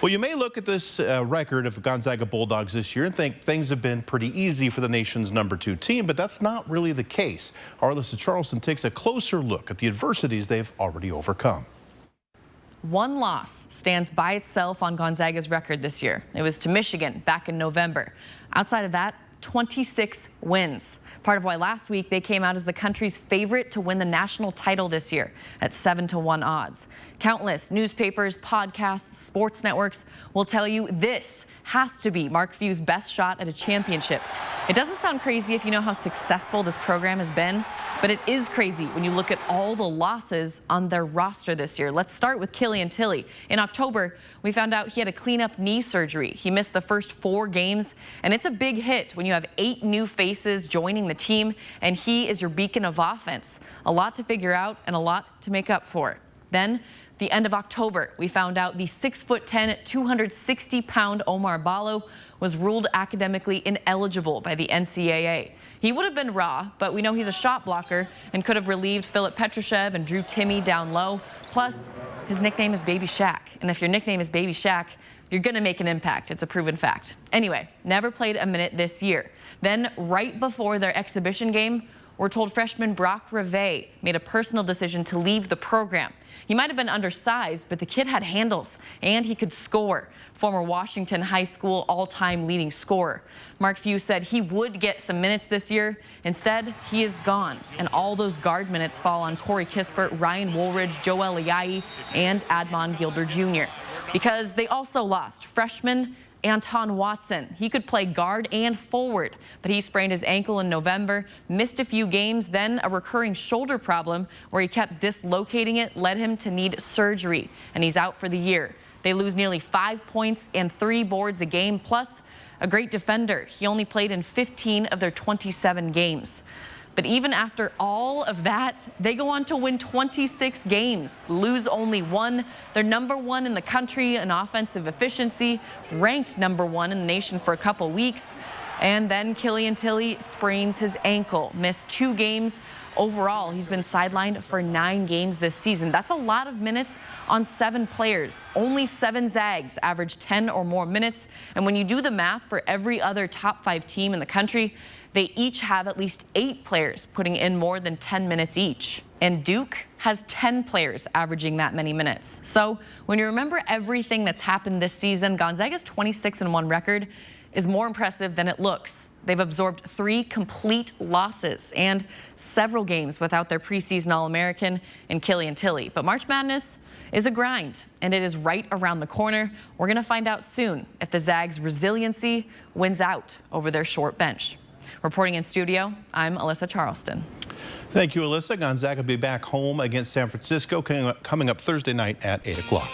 Well, you may look at this record of Gonzaga Bulldogs this year and think things have been pretty easy for the nation's #2 team, but that's not really the case. Our Alyssa Charleston takes a closer look at the adversities they've already overcome. One loss stands by itself on Gonzaga's record this year. It was to Michigan back in November. Outside of that, 26 wins. Part of why last week they came out as the country's favorite to win the national title this year at 7-to-1 odds. Countless newspapers, podcasts, sports networks will tell you this has to be Mark Few's best shot at a championship. It doesn't sound crazy if you know how successful this program has been, but it is crazy when you look at all the losses on their roster this year. Let's start with Killian Tilly. In October, we found out he had a cleanup knee surgery. He missed the first 4 games, and it's a big hit when you have 8 new faces joining the team, and he is your beacon of offense. A lot to figure out and a lot to make up for. Then, the end of October, we found out the 6'10", 260-pound Omar Ballo was ruled academically ineligible by the NCAA. He would have been raw, but we know he's a shot blocker and could have relieved Filip Petrushev and Drew Timme down low. Plus, his nickname is Baby Shaq. And if your nickname is Baby Shaq, you're going to make an impact. It's a proven fact. Anyway, never played a minute this year. Then, right before their exhibition game, we're told freshman Brock Reve made a personal decision to leave the program. He might have been undersized, but the kid had handles and he could score. Former Washington High School all-time leading scorer. Mark Few said he would get some minutes this year. Instead, he is gone, and all those guard minutes fall on Corey Kispert, Ryan Woolridge, Joel Ayayi, and Admon Gilder Jr. Because they also lost freshman Anton Watson. He could play guard and forward, but he sprained his ankle in November, missed a few games, then a recurring shoulder problem where he kept dislocating it led him to need surgery, and he's out for the year. They lose nearly 5 points and 3 boards a game, plus a great defender. He only played in 15 of their 27 games. But even after all of that, they go on to win 26 games, lose only 1. They're #1 in the country in offensive efficiency, ranked #1 in the nation for a couple weeks. And then Killian Tilly sprains his ankle, missed 2 games. Overall, he's been sidelined for 9 games this season. That's a lot of minutes on 7 players. Only 7 Zags average 10 or more minutes. And when you do the math for every other top 5 team in the country, they each have at least 8 players putting in more than 10 minutes each. And Duke has 10 players averaging that many minutes. So when you remember everything that's happened this season, Gonzaga's 26-1 record is more impressive than it looks. They've absorbed 3 complete losses and several games without their preseason All-American and Killian Tilly. But March Madness is a grind, and it is right around the corner. We're going to find out soon if the Zags' resiliency wins out over their short bench. Reporting in studio, I'm Alyssa Charleston. Thank you, Alyssa. Gonzaga will be back home against San Francisco coming up Thursday night at 8 o'clock.